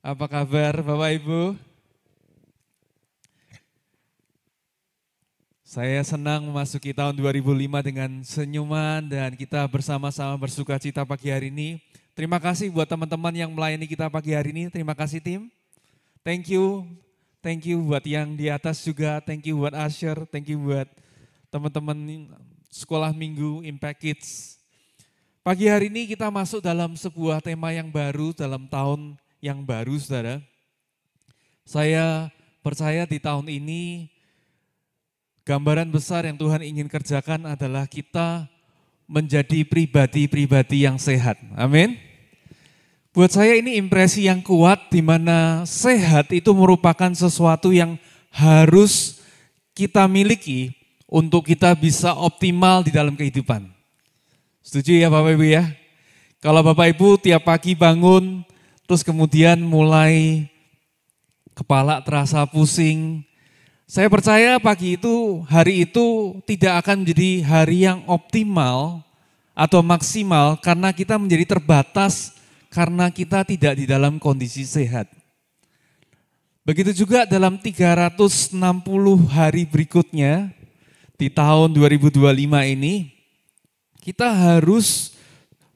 Apa kabar Bapak Ibu? Saya senang memasuki tahun 2005 dengan senyuman dan kita bersama-sama bersuka cita pagi hari ini. Terima kasih buat teman-teman yang melayani kita pagi hari ini. Terima kasih tim. Thank you. Thank you buat yang di atas juga. Thank you buat Asher. Thank you buat teman-teman sekolah minggu Impact Kids. Pagi hari ini kita masuk dalam sebuah tema yang baru dalam tahun yang baru, saudara. Saya percaya di tahun ini gambaran besar yang Tuhan ingin kerjakan adalah kita menjadi pribadi-pribadi yang sehat. Amin. Buat saya ini impresi yang kuat di mana sehat itu merupakan sesuatu yang harus kita miliki untuk kita bisa optimal di dalam kehidupan. Setuju ya Bapak Ibu ya? Kalau Bapak Ibu tiap pagi bangun, terus kemudian mulai kepala terasa pusing, saya percaya hari itu tidak akan menjadi hari yang optimal atau maksimal karena kita menjadi terbatas karena kita tidak di dalam kondisi sehat. Begitu juga dalam 360 hari berikutnya di tahun 2025 ini, kita harus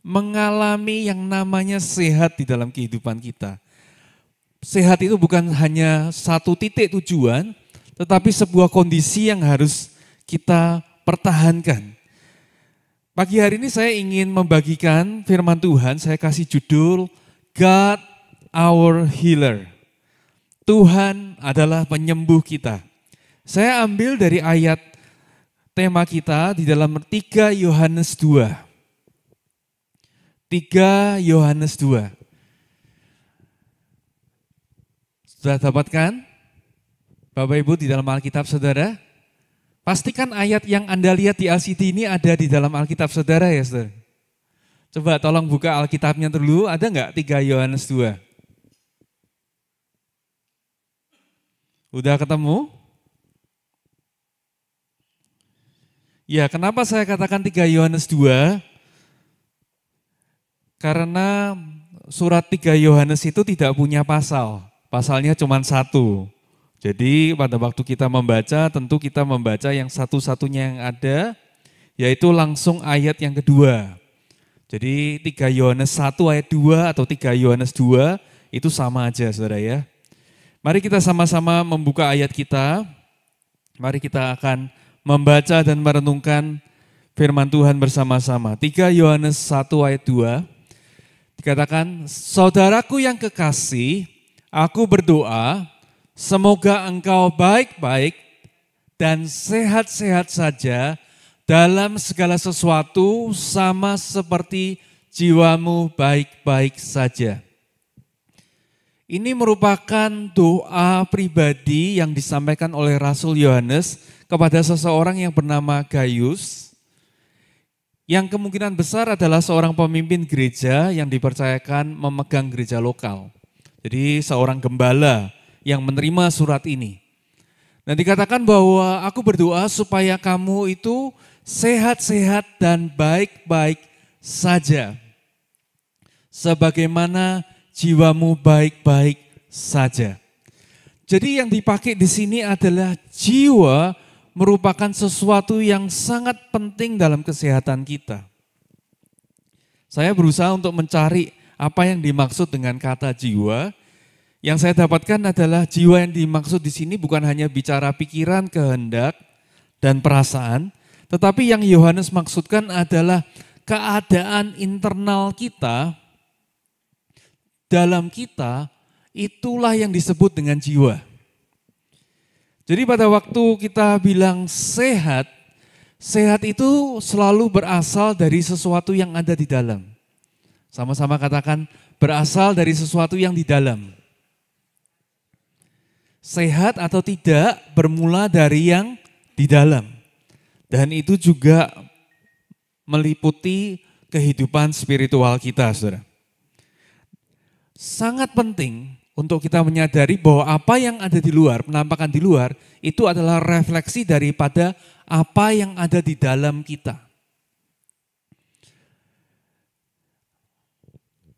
mengalami yang namanya sehat di dalam kehidupan kita. Sehat itu bukan hanya satu titik tujuan, tetapi sebuah kondisi yang harus kita pertahankan. Pagi hari ini saya ingin membagikan firman Tuhan, saya kasih judul God Our Healer. Tuhan adalah penyembuh kita. Saya ambil dari ayat tema kita di dalam 3 Yohanes 2. 3 Yohanes 2. Sudah dapatkan? Bapak Ibu di dalam Alkitab saudara? Pastikan ayat yang Anda lihat di LCD ini ada di dalam Alkitab saudara ya saudara? Coba tolong buka Alkitabnya dulu, ada enggak 3 Yohanes 2? Udah ketemu? Ya, kenapa saya katakan 3 Yohanes 2? Karena surat 3 Yohanes itu tidak punya pasal. Pasalnya cuma 1. Jadi pada waktu kita membaca, tentu kita membaca yang satu-satunya yang ada, yaitu langsung ayat yang kedua. Jadi 3 Yohanes 1 ayat 2 atau 3 Yohanes 2 itu sama aja saudara ya. Mari kita sama-sama membuka ayat kita. Mari kita akan membaca dan merenungkan firman Tuhan bersama-sama. 3 Yohanes 1 ayat 2 dikatakan, saudaraku yang kekasih, aku berdoa semoga engkau baik-baik dan sehat-sehat saja dalam segala sesuatu sama seperti jiwamu baik-baik saja. Ini merupakan doa pribadi yang disampaikan oleh Rasul Yohanes kepada seseorang yang bernama Gaius, yang kemungkinan besar adalah seorang pemimpin gereja yang dipercayakan memegang gereja lokal. Jadi seorang gembala yang menerima surat ini. Dan dikatakan bahwa aku berdoa supaya kamu itu sehat-sehat dan baik-baik saja. Sebagaimana jiwamu baik-baik saja. Jadi yang dipakai di sini adalah jiwa merupakan sesuatu yang sangat penting dalam kesehatan kita. Saya berusaha untuk mencari apa yang dimaksud dengan kata jiwa. Yang saya dapatkan adalah jiwa yang dimaksud di sini bukan hanya bicara pikiran, kehendak, dan perasaan, tetapi yang Yohanes maksudkan adalah keadaan internal kita, dalam kita, itulah yang disebut dengan jiwa. Jadi pada waktu kita bilang sehat, sehat itu selalu berasal dari sesuatu yang ada di dalam. Sama-sama katakan berasal dari sesuatu yang di dalam. Sehat atau tidak bermula dari yang di dalam. Dan itu juga meliputi kehidupan spiritual kita, saudara. Sangat penting untuk kita menyadari bahwa apa yang ada di luar, penampakan di luar, itu adalah refleksi daripada apa yang ada di dalam kita.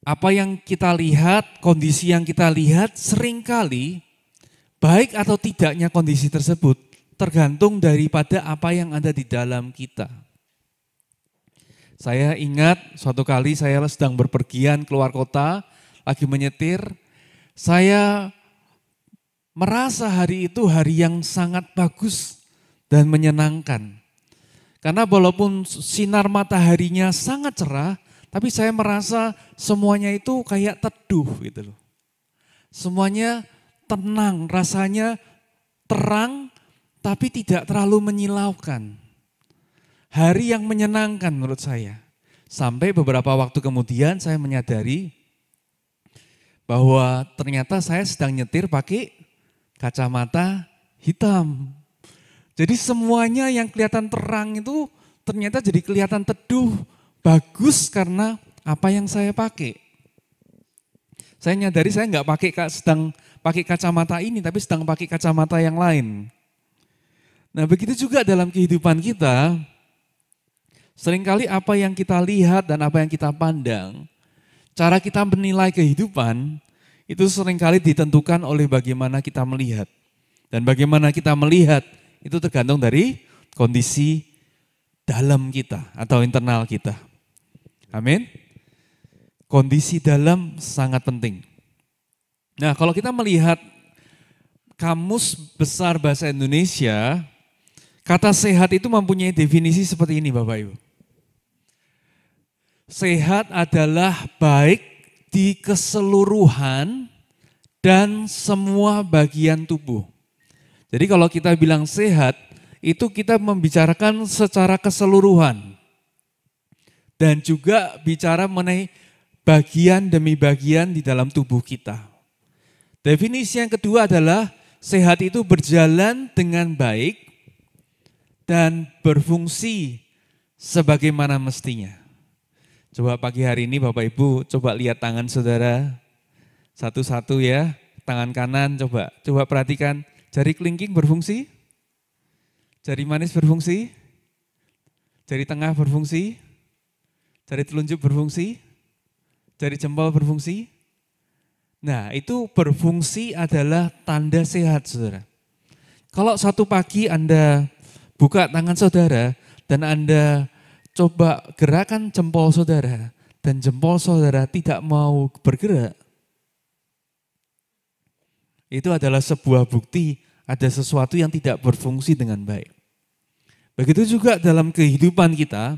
Apa yang kita lihat, kondisi yang kita lihat seringkali baik atau tidaknya kondisi tersebut tergantung daripada apa yang ada di dalam kita. Saya ingat suatu kali saya sedang berpergian keluar kota, lagi menyetir, saya merasa hari itu hari yang sangat bagus dan menyenangkan. Karena walaupun sinar mataharinya sangat cerah, tapi saya merasa semuanya itu kayak teduh gitu loh. Semuanya tenang, rasanya terang tapi tidak terlalu menyilaukan. Hari yang menyenangkan menurut saya. Sampai beberapa waktu kemudian saya menyadari bahwa ternyata saya sedang nyetir pakai kacamata hitam. Jadi semuanya yang kelihatan terang itu ternyata jadi kelihatan teduh, bagus karena apa yang saya pakai. Saya nyadari saya sedang pakai kacamata ini, tapi sedang pakai kacamata yang lain. Nah begitu juga dalam kehidupan kita, seringkali apa yang kita lihat dan apa yang kita pandang, cara kita menilai kehidupan, itu seringkali ditentukan oleh bagaimana kita melihat. Dan bagaimana kita melihat, itu tergantung dari kondisi dalam kita atau internal kita. Amin. Kondisi dalam sangat penting. Nah, kalau kita melihat Kamus Besar Bahasa Indonesia, kata sehat itu mempunyai definisi seperti ini Bapak Ibu. Sehat adalah baik di keseluruhan dan semua bagian tubuh. Jadi kalau kita bilang sehat, itu kita membicarakan secara keseluruhan. Dan juga bicara mengenai bagian demi bagian di dalam tubuh kita. Definisi yang kedua adalah sehat itu berjalan dengan baik dan berfungsi sebagaimana mestinya. Coba pagi hari ini Bapak Ibu coba lihat tangan saudara satu-satu ya. Tangan kanan coba perhatikan. Jari kelingking berfungsi? Jari manis berfungsi? Jari tengah berfungsi? Jari telunjuk berfungsi? Jari jempol berfungsi? Nah itu berfungsi adalah tanda sehat saudara. Kalau satu pagi Anda buka tangan saudara dan Anda coba gerakan jempol saudara dan jempol saudara tidak mau bergerak, itu adalah sebuah bukti ada sesuatu yang tidak berfungsi dengan baik. Begitu juga dalam kehidupan kita,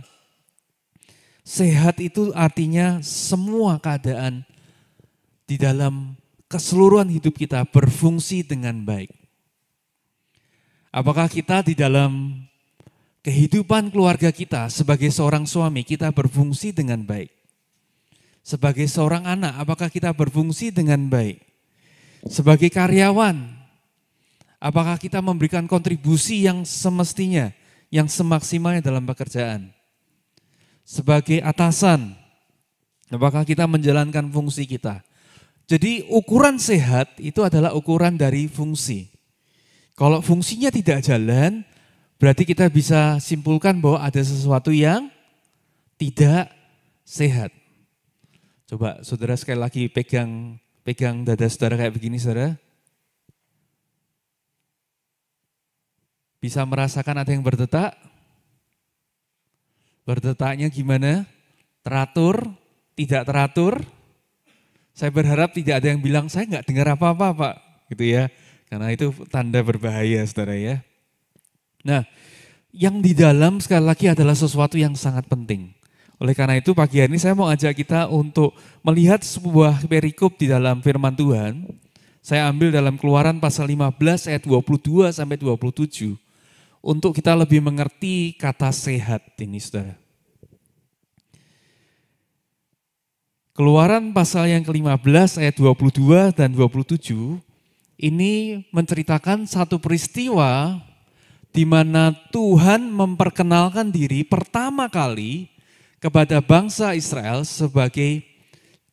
sehat itu artinya semua keadaan di dalam keseluruhan hidup kita berfungsi dengan baik. Apakah kita di dalam kehidupan keluarga kita sebagai seorang suami kita berfungsi dengan baik? Sebagai seorang anak, apakah kita berfungsi dengan baik? Sebagai karyawan, apakah kita memberikan kontribusi yang semestinya, yang semaksimalnya dalam pekerjaan? Sebagai atasan, apakah kita menjalankan fungsi kita? Jadi ukuran sehat itu adalah ukuran dari fungsi. Kalau fungsinya tidak jalan, berarti kita bisa simpulkan bahwa ada sesuatu yang tidak sehat. Coba saudara sekali lagi pegang dada saudara kayak begini saudara. Bisa merasakan ada yang berdetak? Berdetaknya gimana? Teratur? Tidak teratur? Saya berharap tidak ada yang bilang saya nggak dengar apa-apa Pak. Gitu ya. Karena itu tanda berbahaya saudara ya. Nah yang di dalam sekali lagi adalah sesuatu yang sangat penting. Oleh karena itu pagi hari ini saya mau ajak kita untuk melihat sebuah perikop di dalam firman Tuhan. Saya ambil dalam Keluaran pasal 15 ayat 22 sampai 27. Untuk kita lebih mengerti kata sehat ini saudara. Keluaran pasal yang ke-15 ayat 22 dan 27 ini menceritakan satu peristiwa di mana Tuhan memperkenalkan diri pertama kali kepada bangsa Israel sebagai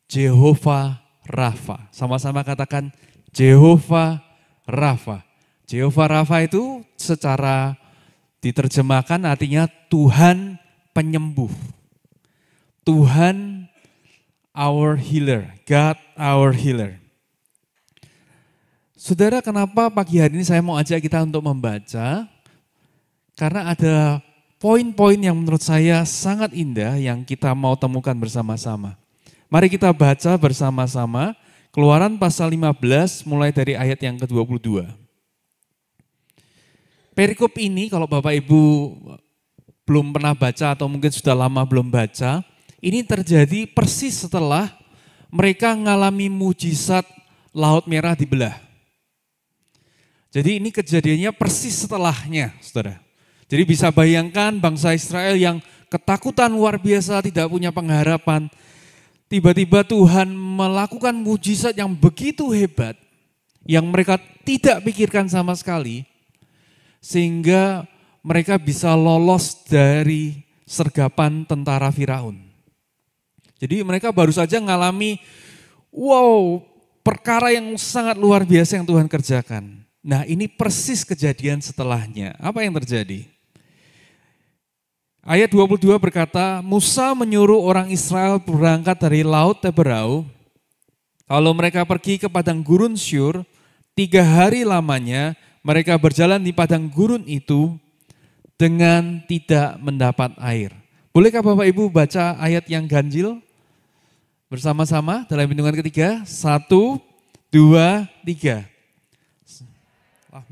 Jehovah Rafa. Sama-sama katakan Jehovah Rafa. Jehovah Rafa itu secara diterjemahkan artinya Tuhan penyembuh. Tuhan our healer. God our healer. Saudara, kenapa pagi hari ini saya mau ajak kita untuk membaca? Karena ada poin-poin yang menurut saya sangat indah yang kita mau temukan bersama-sama. Mari kita baca bersama-sama Keluaran pasal 15 mulai dari ayat yang ke-22. Perikop ini kalau Bapak Ibu belum pernah baca atau mungkin sudah lama belum baca, ini terjadi persis setelah mereka mengalami mujizat Laut Merah dibelah. Jadi ini kejadiannya persis setelahnya, saudara. Jadi bisa bayangkan bangsa Israel yang ketakutan luar biasa, tidak punya pengharapan. Tiba-tiba Tuhan melakukan mujizat yang begitu hebat, yang mereka tidak pikirkan sama sekali, sehingga mereka bisa lolos dari sergapan tentara Firaun. Jadi mereka baru saja mengalami, perkara yang sangat luar biasa yang Tuhan kerjakan. Nah, ini persis kejadian setelahnya. Apa yang terjadi? Ayat 22 berkata, Musa menyuruh orang Israel berangkat dari Laut Teberau, lalu mereka pergi ke padang gurun Syur, 3 hari lamanya mereka berjalan di padang gurun itu dengan tidak mendapat air. Bolehkah Bapak Ibu baca ayat yang ganjil bersama-sama dalam hitungan ketiga? 1, 2, 3.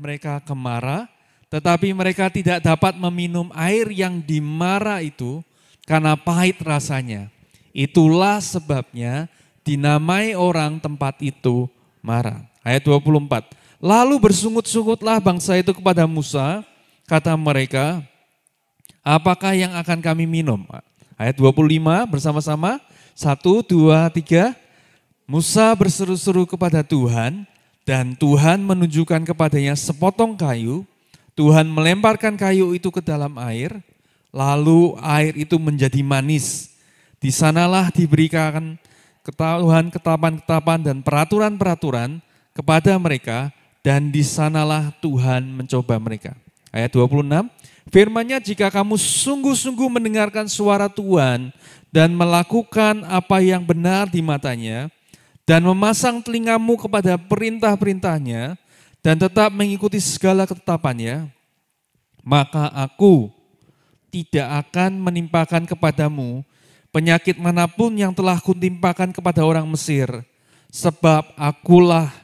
Mereka ke Mara, tetapi mereka tidak dapat meminum air yang di Mara itu karena pahit rasanya. Itulah sebabnya dinamai orang tempat itu Mara. Ayat 24. Lalu bersungut-sungutlah bangsa itu kepada Musa, kata mereka, apakah yang akan kami minum? Ayat 25 bersama-sama, 1, 2, 3. Musa berseru-seru kepada Tuhan, dan Tuhan menunjukkan kepadanya sepotong kayu. Tuhan melemparkan kayu itu ke dalam air, lalu air itu menjadi manis. Di sanalah diberikan ketahuan-ketapan dan peraturan-peraturan kepada mereka, dan di sanalah Tuhan mencoba mereka. Ayat 26, firman-Nya, jika kamu sungguh-sungguh mendengarkan suara Tuhan dan melakukan apa yang benar di matanya, dan memasang telingamu kepada perintah-perintahnya, dan tetap mengikuti segala ketetapannya, maka aku tidak akan menimpakan kepadamu penyakit manapun yang telah kutimpakan kepada orang Mesir, sebab akulah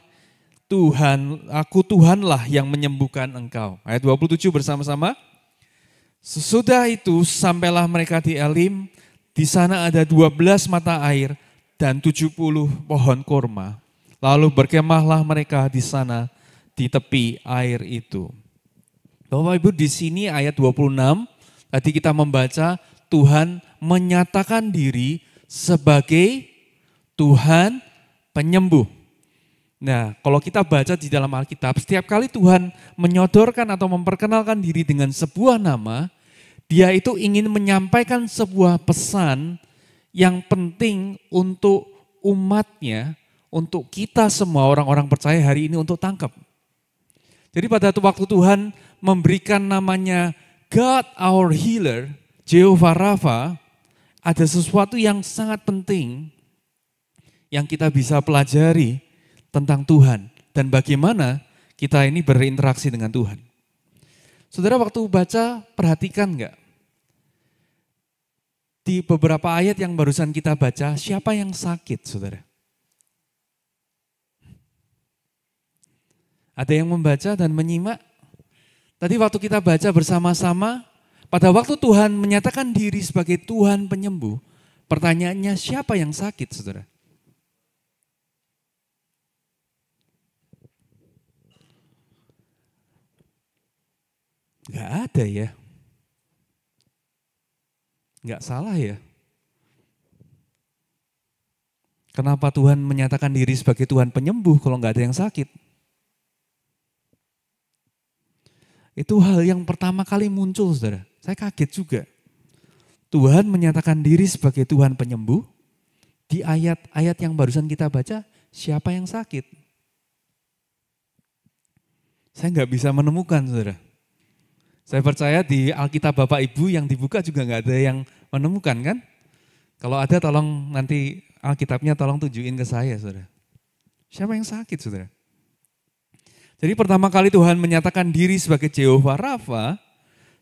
Tuhan, aku Tuhanlah yang menyembuhkan engkau. Ayat 27 bersama-sama. Sesudah itu sampailah mereka di Elim, di sana ada 12 mata air dan 70 pohon kurma. Lalu berkemahlah mereka di sana di tepi air itu. Bapak Ibu, di sini ayat 26, tadi kita membaca Tuhan menyatakan diri sebagai Tuhan penyembuh. Nah, kalau kita baca di dalam Alkitab, setiap kali Tuhan menyodorkan atau memperkenalkan diri dengan sebuah nama, Dia itu ingin menyampaikan sebuah pesan yang penting untuk umatnya, untuk kita semua orang-orang percaya hari ini untuk tangkap. Jadi pada waktu Tuhan memberikan namanya God our healer, Jehovah Rafa, ada sesuatu yang sangat penting yang kita bisa pelajari tentang Tuhan dan bagaimana kita ini berinteraksi dengan Tuhan. Saudara, waktu baca perhatikan enggak? Di beberapa ayat yang barusan kita baca, siapa yang sakit, saudara? Ada yang membaca dan menyimak? Tadi waktu kita baca bersama-sama, pada waktu Tuhan menyatakan diri sebagai Tuhan penyembuh, pertanyaannya siapa yang sakit, saudara? Enggak ada ya. Enggak salah ya. Kenapa Tuhan menyatakan diri sebagai Tuhan penyembuh kalau enggak ada yang sakit? Itu hal yang pertama kali muncul, saudara. Saya kaget juga. Tuhan menyatakan diri sebagai Tuhan penyembuh. Di ayat-ayat yang barusan kita baca, siapa yang sakit? Saya nggak bisa menemukan, saudara. Saya percaya di Alkitab Bapak Ibu yang dibuka juga nggak ada yang menemukan kan? Kalau ada tolong nanti Alkitabnya tolong tunjukin ke saya, saudara. Siapa yang sakit, saudara? Jadi pertama kali Tuhan menyatakan diri sebagai Jehovah Rafa,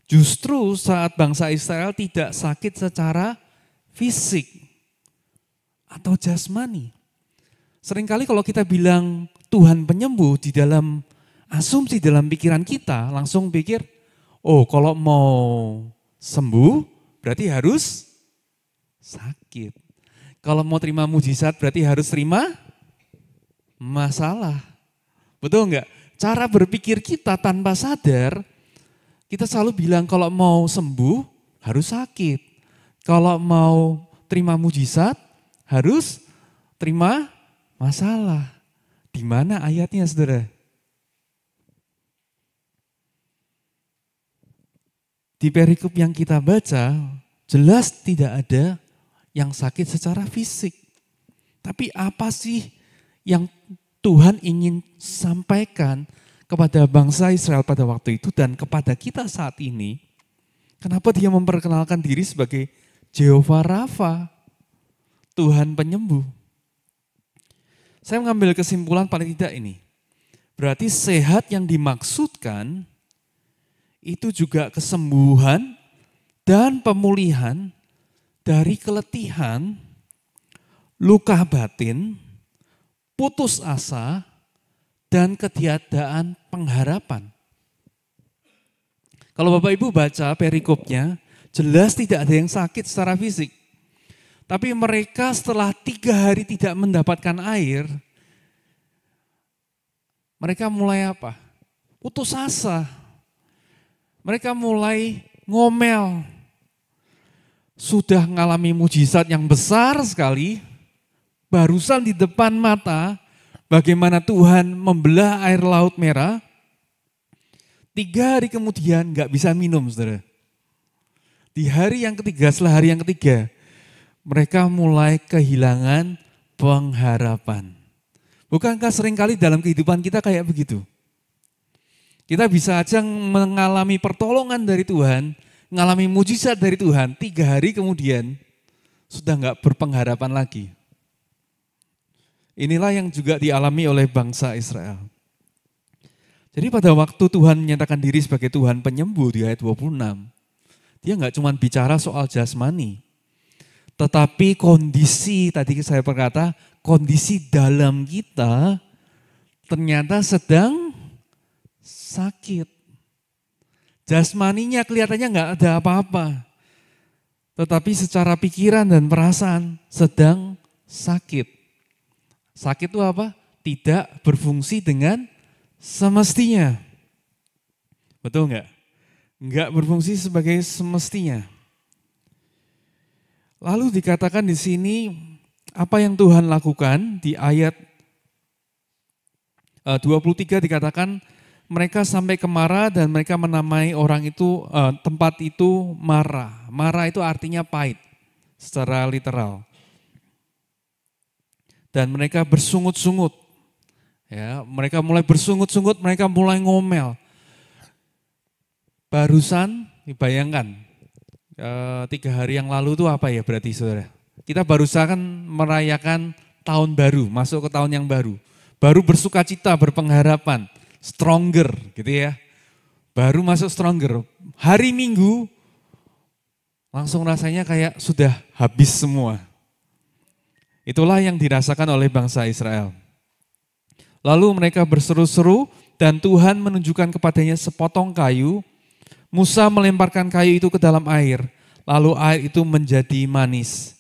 justru saat bangsa Israel tidak sakit secara fisik atau jasmani. Seringkali kalau kita bilang Tuhan penyembuh, di dalam asumsi dalam pikiran kita langsung pikir, oh kalau mau sembuh berarti harus sakit. Kalau mau terima mujizat berarti harus terima masalah. Betul enggak? Cara berpikir kita tanpa sadar, kita selalu bilang kalau mau sembuh harus sakit. Kalau mau terima mujizat harus terima masalah. Di mana ayatnya, saudara? Di perikop yang kita baca, jelas tidak ada yang sakit secara fisik. Tapi apa sih yang Tuhan ingin sampaikan kepada bangsa Israel pada waktu itu dan kepada kita saat ini? Kenapa dia memperkenalkan diri sebagai Jehovah Rafa, Tuhan penyembuh? Saya mengambil kesimpulan paling tidak ini. Berarti sehat yang dimaksudkan itu juga kesembuhan dan pemulihan dari keletihan, luka batin, putus asa, dan ketiadaan pengharapan. Kalau Bapak Ibu baca perikopnya, jelas tidak ada yang sakit secara fisik. Tapi mereka setelah 3 hari tidak mendapatkan air, mereka mulai apa? Putus asa. Mereka mulai ngomel. Sudah mengalami mujizat yang besar sekali, barusan di depan mata, bagaimana Tuhan membelah air laut merah, 3 hari kemudian gak bisa minum, saudara. Di hari yang ketiga, setelah hari yang ketiga, mereka mulai kehilangan pengharapan. Bukankah seringkali dalam kehidupan kita kayak begitu? Kita bisa aja mengalami pertolongan dari Tuhan, mengalami mujizat dari Tuhan, 3 hari kemudian sudah gak berpengharapan lagi. Inilah yang juga dialami oleh bangsa Israel. Jadi pada waktu Tuhan menyatakan diri sebagai Tuhan penyembuh di ayat 26, dia gak cuma bicara soal jasmani, tetapi kondisi, tadi saya berkata, kondisi dalam kita ternyata sedang sakit. Jasmaninya kelihatannya gak ada apa-apa, tetapi secara pikiran dan perasaan sedang sakit. Sakit itu apa? Tidak berfungsi dengan semestinya. Betul enggak? Enggak berfungsi sebagai semestinya. Lalu dikatakan di sini apa yang Tuhan lakukan di ayat 23 dikatakan mereka sampai ke Mara dan mereka menamai orang itu tempat itu Mara. Mara itu artinya pahit secara literal. Dan mereka bersungut-sungut. Ya, mereka mulai bersungut-sungut, mereka mulai ngomel. Barusan, bayangkan, 3 hari yang lalu itu apa ya berarti saudara? Kita barusan merayakan tahun baru, masuk ke tahun yang baru. Baru bersuka cita, berpengharapan, stronger gitu ya. Baru masuk stronger. Hari Minggu, langsung rasanya kayak sudah habis semua. Itulah yang dirasakan oleh bangsa Israel. Lalu mereka berseru-seru dan Tuhan menunjukkan kepadanya sepotong kayu. Musa melemparkan kayu itu ke dalam air, lalu air itu menjadi manis.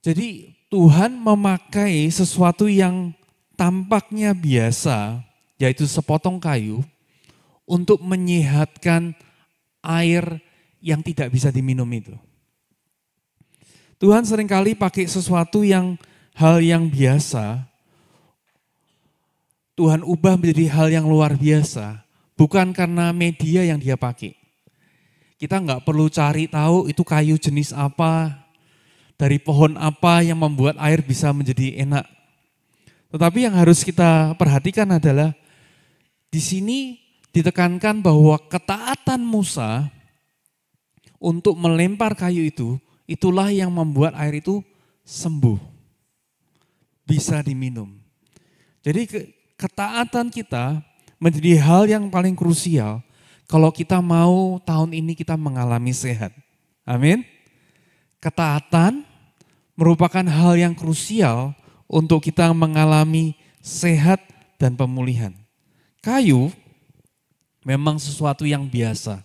Jadi Tuhan memakai sesuatu yang tampaknya biasa, yaitu sepotong kayu, untuk menyehatkan air yang tidak bisa diminum itu. Tuhan seringkali pakai sesuatu hal yang biasa, Tuhan ubah menjadi hal yang luar biasa, bukan karena media yang dia pakai. Kita nggak perlu cari tahu itu kayu jenis apa, dari pohon apa yang membuat air bisa menjadi enak. Tetapi yang harus kita perhatikan adalah, di sini ditekankan bahwa ketaatan Musa untuk melempar kayu itu, itulah yang membuat air itu sembuh, bisa diminum. Jadi ketaatan kita menjadi hal yang paling krusial kalau kita mau tahun ini kita mengalami sehat. Amin. Ketaatan merupakan hal yang krusial untuk kita mengalami sehat dan pemulihan. Kayu memang sesuatu yang biasa,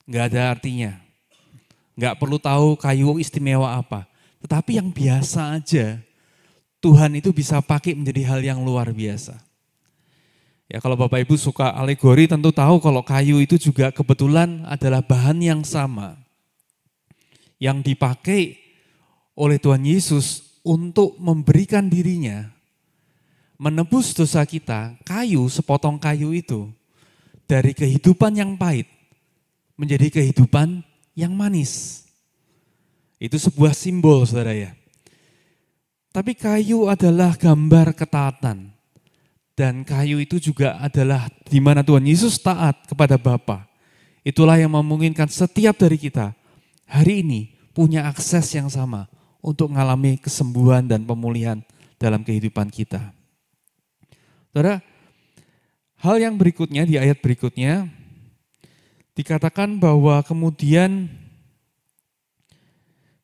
nggak ada artinya. Nggak perlu tahu kayu istimewa apa. Tetapi yang biasa aja, Tuhan itu bisa pakai menjadi hal yang luar biasa. Ya kalau Bapak Ibu suka alegori tentu tahu kalau kayu itu juga kebetulan adalah bahan yang sama. Yang dipakai oleh Tuhan Yesus untuk memberikan dirinya, menebus dosa kita. Kayu, sepotong kayu itu dari kehidupan yang pahit menjadi kehidupan yang manis. Itu sebuah simbol, saudara ya. Tapi kayu adalah gambar ketaatan. Dan kayu itu juga adalah di mana Tuhan Yesus taat kepada Bapa. Itulah yang memungkinkan setiap dari kita hari ini punya akses yang sama untuk mengalami kesembuhan dan pemulihan dalam kehidupan kita. Saudara, hal yang berikutnya di ayat berikutnya dikatakan bahwa kemudian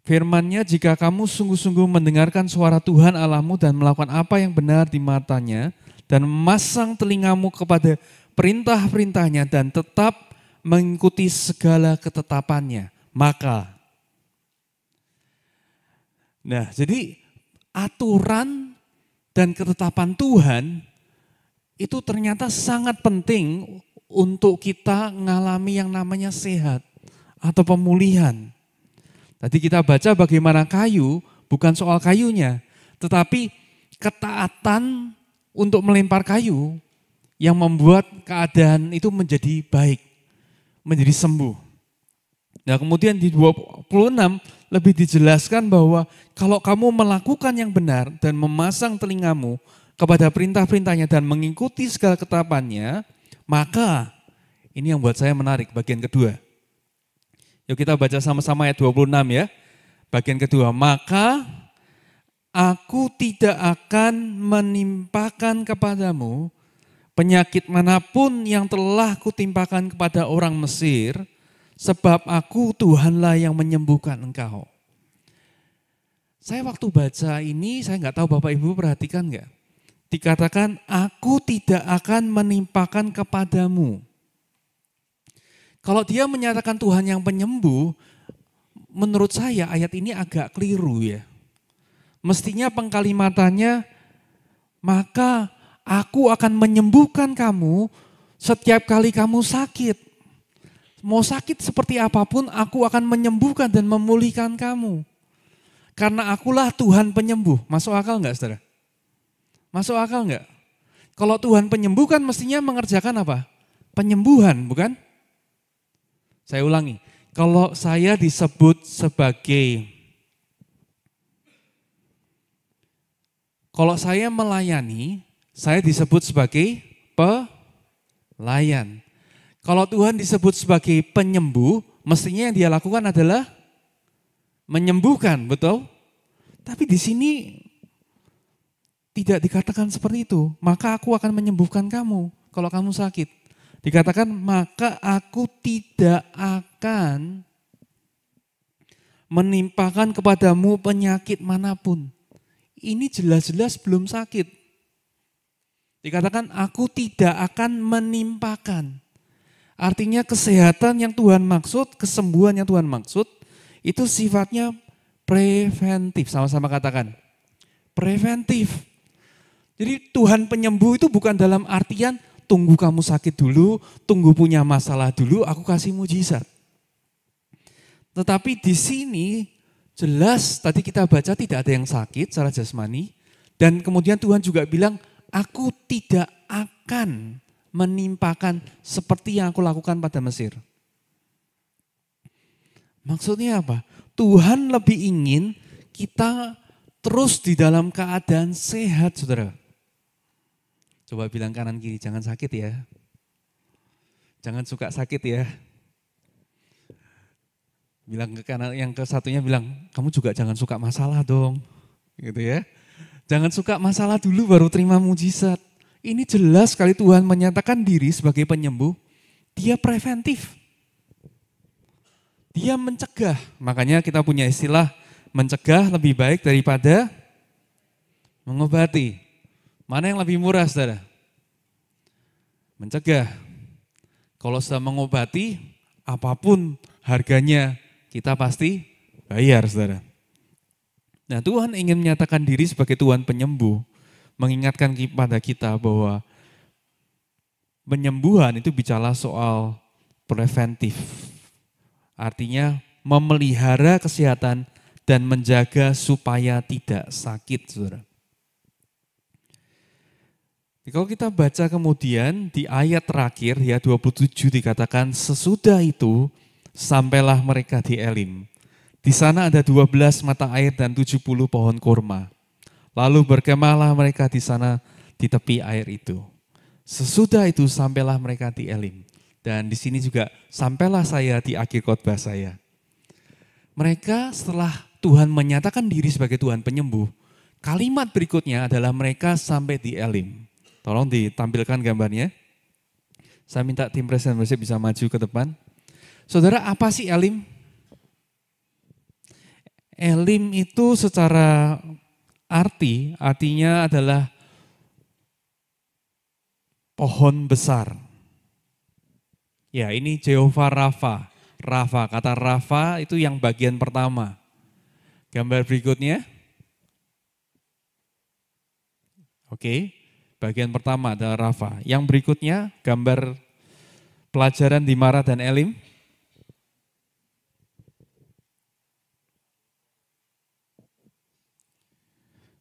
firman-Nya, jika kamu sungguh-sungguh mendengarkan suara Tuhan Allahmu dan melakukan apa yang benar di matanya, dan memasang telingamu kepada perintah-perintahnya dan tetap mengikuti segala ketetapannya, maka. Nah, jadi aturan dan ketetapan Tuhan itu ternyata sangat penting untuk kita mengalami yang namanya sehat atau pemulihan. Tadi kita baca bagaimana kayu, bukan soal kayunya, tetapi ketaatan untuk melempar kayu yang membuat keadaan itu menjadi baik, menjadi sembuh. Nah kemudian di 26 lebih dijelaskan bahwa kalau kamu melakukan yang benar dan memasang telingamu kepada perintah-perintahnya dan mengikuti segala ketetapannya, maka ini yang buat saya menarik bagian kedua. Yuk kita baca sama-sama ayat 26 ya. Bagian kedua, maka aku tidak akan menimpakan kepadamu penyakit manapun yang telah kutimpakan kepada orang Mesir, sebab aku Tuhanlah yang menyembuhkan engkau. Saya waktu baca ini, saya nggak tahu Bapak Ibu perhatikan nggak? Dikatakan, aku tidak akan menimpakan kepadamu. Kalau dia menyatakan Tuhan yang penyembuh, menurut saya ayat ini agak keliru ya. Mestinya pengkalimatannya, maka aku akan menyembuhkan kamu setiap kali kamu sakit. Mau sakit seperti apapun, aku akan menyembuhkan dan memulihkan kamu. Karena akulah Tuhan penyembuh. Masuk akal enggak, saudara? Masuk akal enggak? Kalau Tuhan penyembuh kan mestinya mengerjakan apa? Penyembuhan, bukan? Saya ulangi, kalau saya disebut sebagai, kalau saya melayani, saya disebut sebagai pelayan. Kalau Tuhan disebut sebagai penyembuh, mestinya yang dia lakukan adalah menyembuhkan, betul? Tapi di sini tidak dikatakan seperti itu. Maka aku akan menyembuhkan kamu kalau kamu sakit. Dikatakan, maka aku tidak akan menimpakan kepadamu penyakit manapun. Ini jelas-jelas belum sakit. Dikatakan aku tidak akan menimpakan. Artinya kesehatan yang Tuhan maksud, kesembuhan yang Tuhan maksud, itu sifatnya preventif. Sama-sama katakan, preventif. Jadi Tuhan penyembuh itu bukan dalam artian tunggu kamu sakit dulu, tunggu punya masalah dulu, aku kasih mujizat. Tetapi di sini jelas tadi kita baca tidak ada yang sakit secara jasmani. Dan kemudian Tuhan juga bilang, aku tidak akan menimpakan seperti yang aku lakukan pada Mesir. Maksudnya apa? Tuhan lebih ingin kita terus di dalam keadaan sehat, saudara. Coba bilang kanan kiri, jangan sakit ya. Jangan suka sakit ya. Bilang ke kanan, yang ke satunya bilang, kamu juga jangan suka masalah dong. Gitu ya. Jangan suka masalah dulu baru terima mujizat. Ini jelas sekali Tuhan menyatakan diri sebagai penyembuh. Dia preventif. Dia mencegah. Makanya kita punya istilah mencegah lebih baik daripada mengobati. Mana yang lebih murah, saudara? Mencegah. Kalau sudah mengobati, apapun harganya kita pasti bayar, saudara. Nah, Tuhan ingin menyatakan diri sebagai Tuhan penyembuh, mengingatkan kepada kita bahwa penyembuhan itu bicara soal preventif. Artinya memelihara kesehatan dan menjaga supaya tidak sakit, saudara. Kalau kita baca kemudian di ayat terakhir ya 27 dikatakan sesudah itu sampailah mereka di Elim. Di sana ada 12 mata air dan 70 pohon kurma. Lalu berkemahlah mereka di sana di tepi air itu. Sesudah itu sampailah mereka di Elim. Dan di sini juga sampailah saya di akhir khotbah saya. Mereka setelah Tuhan menyatakan diri sebagai Tuhan penyembuh, kalimat berikutnya adalah mereka sampai di Elim. Tolong ditampilkan gambarnya. Saya minta tim presiden worship bisa maju ke depan. Saudara, apa sih Elim? Elim itu secara artinya adalah pohon besar. Ya, ini Jehovah Rafa. Rafa, kata Rafa itu yang bagian pertama. Gambar berikutnya. Oke, bagian pertama adalah Rafa. Yang berikutnya gambar pelajaran di Mara dan Elim.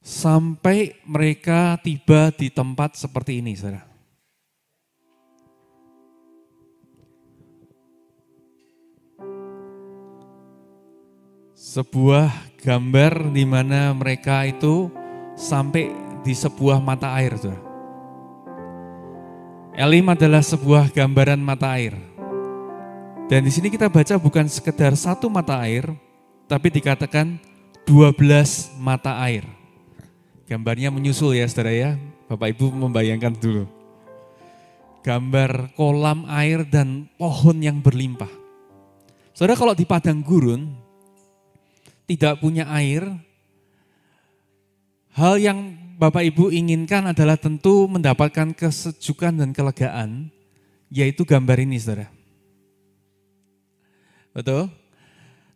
Sampai mereka tiba di tempat seperti ini, saudara. Sebuah gambar di mana mereka itu sampai di sebuah mata air, saudara. Elim adalah sebuah gambaran mata air. Dan di sini kita baca bukan sekedar satu mata air, tapi dikatakan 12 mata air. Gambarnya menyusul ya saudara ya, Bapak Ibu membayangkan dulu. Gambar kolam air dan pohon yang berlimpah. Saudara, kalau di padang gurun, tidak punya air, hal yang Bapak Ibu inginkan adalah tentu mendapatkan kesejukan dan kelegaan, yaitu gambar ini saudara. Betul?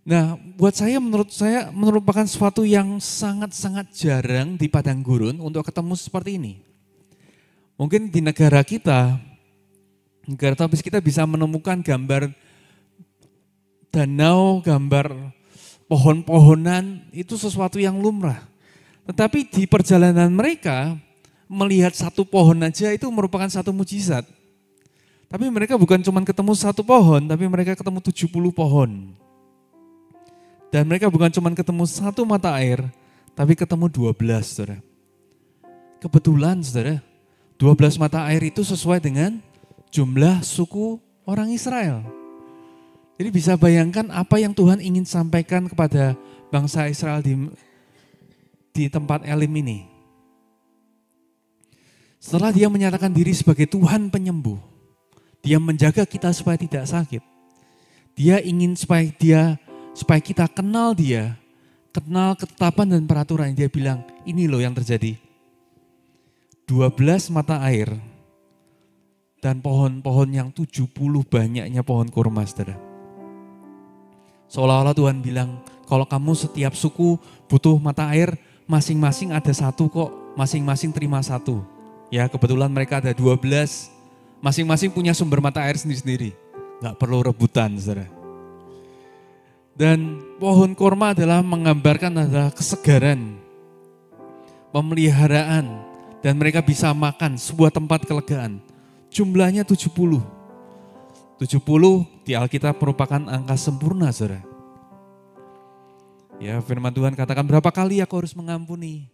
Nah, menurut saya merupakan sesuatu yang sangat-sangat jarang di padang gurun untuk ketemu seperti ini. Mungkin di negara tropis kita bisa menemukan gambar danau, gambar pohon-pohonan, itu sesuatu yang lumrah. Tetapi di perjalanan mereka, melihat satu pohon aja itu merupakan satu mujizat. Tapi mereka bukan cuma ketemu satu pohon, tapi mereka ketemu 70 pohon. Dan mereka bukan cuma ketemu satu mata air, tapi ketemu 12, saudara. Kebetulan, saudara, 12 mata air itu sesuai dengan jumlah suku orang Israel. Jadi bisa bayangkan apa yang Tuhan ingin sampaikan kepada bangsa Israel di tempat Elim ini. Setelah dia menyatakan diri sebagai Tuhan penyembuh, dia menjaga kita supaya tidak sakit. Dia ingin supaya kita kenal dia, kenal ketetapan dan peraturan. Dia bilang, ini loh yang terjadi. 12 mata air dan pohon-pohon yang 70 banyaknya pohon kurma, saudara. Seolah-olah Tuhan bilang, kalau kamu setiap suku butuh mata air, masing-masing ada satu kok, masing-masing terima satu. Ya kebetulan mereka ada 12, masing-masing punya sumber mata air sendiri-sendiri. Gak perlu rebutan, saudara. Dan pohon kurma adalah menggambarkan adalah kesegaran, pemeliharaan, dan mereka bisa makan sebuah tempat kelegaan. Jumlahnya 70. 70 di Alkitab merupakan angka sempurna, saudara. Ya, firman Tuhan katakan berapa kali aku harus mengampuni?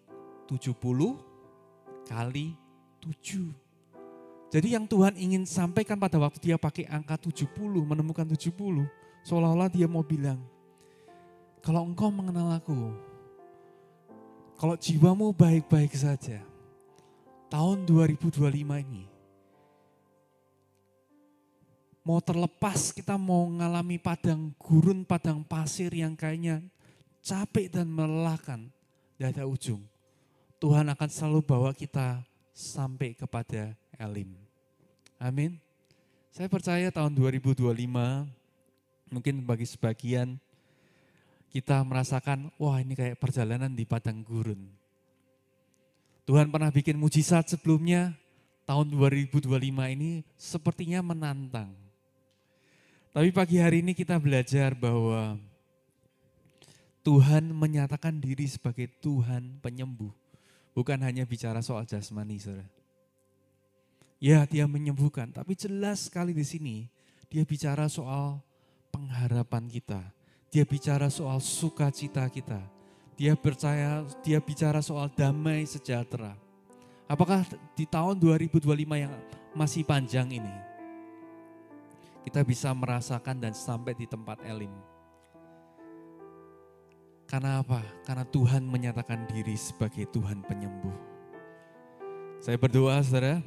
70 kali 7. Jadi yang Tuhan ingin sampaikan pada waktu dia pakai angka 70, menemukan 70, seolah-olah dia mau bilang, kalau engkau mengenal aku, kalau jiwamu baik-baik saja, tahun 2025 ini, mau terlepas kita mau mengalami padang gurun, padang pasir yang kayaknya capek dan melelahkan, tidak ada ujung. Tuhan akan selalu bawa kita sampai kepada Elim. Amin. Saya percaya tahun 2025, mungkin bagi sebagian kita merasakan, wah ini kayak perjalanan di padang gurun. Tuhan pernah bikin mujizat sebelumnya, tahun 2025 ini sepertinya menantang. Tapi pagi hari ini kita belajar bahwa Tuhan menyatakan diri sebagai Tuhan penyembuh. Bukan hanya bicara soal jasmani, saudara. Ya, dia menyembuhkan, tapi jelas sekali di sini dia bicara soal pengharapan kita. Dia bicara soal sukacita kita. Dia bicara soal damai sejahtera. Apakah di tahun 2025 yang masih panjang ini, kita bisa merasakan dan sampai di tempat Elim? Karena apa? Karena Tuhan menyatakan diri sebagai Tuhan penyembuh. Saya berdoa, saudara,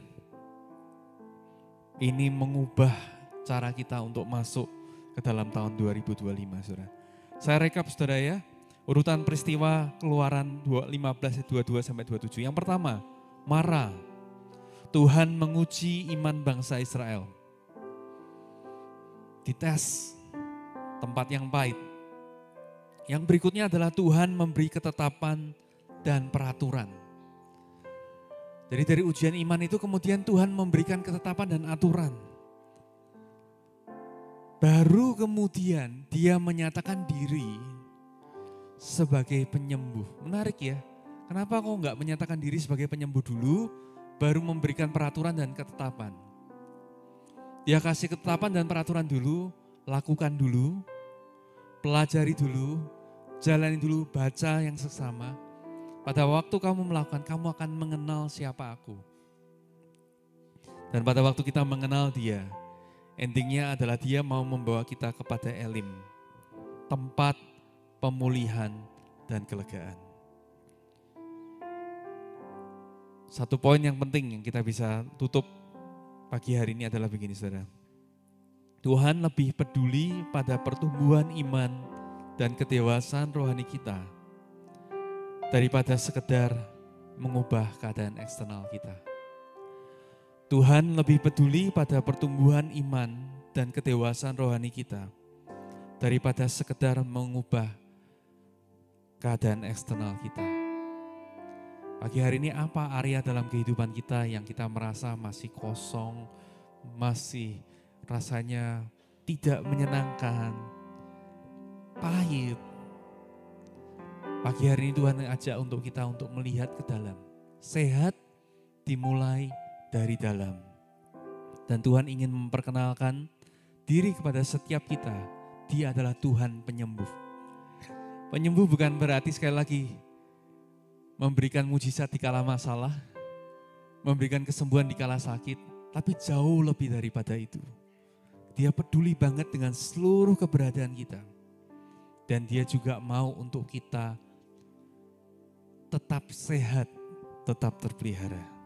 ini mengubah cara kita untuk masuk ke dalam tahun 2025, saudara. Saya rekap, saudara ya, urutan peristiwa Keluaran 15, 22 sampai 27. Yang pertama, Mara. Tuhan menguji iman bangsa Israel. Dites tempat yang pahit. Yang berikutnya adalah Tuhan memberi ketetapan dan peraturan. Jadi dari ujian iman itu kemudian Tuhan memberikan ketetapan dan aturan. Baru kemudian dia menyatakan diri sebagai penyembuh. Menarik ya, kenapa kok enggak menyatakan diri sebagai penyembuh dulu, baru memberikan peraturan dan ketetapan. Dia kasih ketetapan dan peraturan dulu, lakukan dulu, pelajari dulu, jalani dulu, baca yang seksama. Pada waktu kamu melakukan, kamu akan mengenal siapa aku. Dan pada waktu kita mengenal dia, endingnya adalah dia mau membawa kita kepada Elim, tempat pemulihan dan kelegaan. Satu poin yang penting yang kita bisa tutup pagi hari ini adalah begini, saudara. Tuhan lebih peduli pada pertumbuhan iman dan kedewasaan rohani kita daripada sekedar mengubah keadaan eksternal kita. Tuhan lebih peduli pada pertumbuhan iman dan kedewasaan rohani kita daripada sekedar mengubah keadaan eksternal kita. Pagi hari ini apa area dalam kehidupan kita yang kita merasa masih kosong, masih rasanya tidak menyenangkan, pahit. Pagi hari ini Tuhan ajak untuk kita untuk melihat ke dalam. Sehat dimulai dari dalam. Dan Tuhan ingin memperkenalkan diri kepada setiap kita. Dia adalah Tuhan penyembuh. Penyembuh bukan berarti sekali lagi memberikan mujizat di kala masalah, memberikan kesembuhan di kala sakit, tapi jauh lebih daripada itu. Dia peduli banget dengan seluruh keberadaan kita. Dan dia juga mau untuk kita tetap sehat, tetap terpelihara.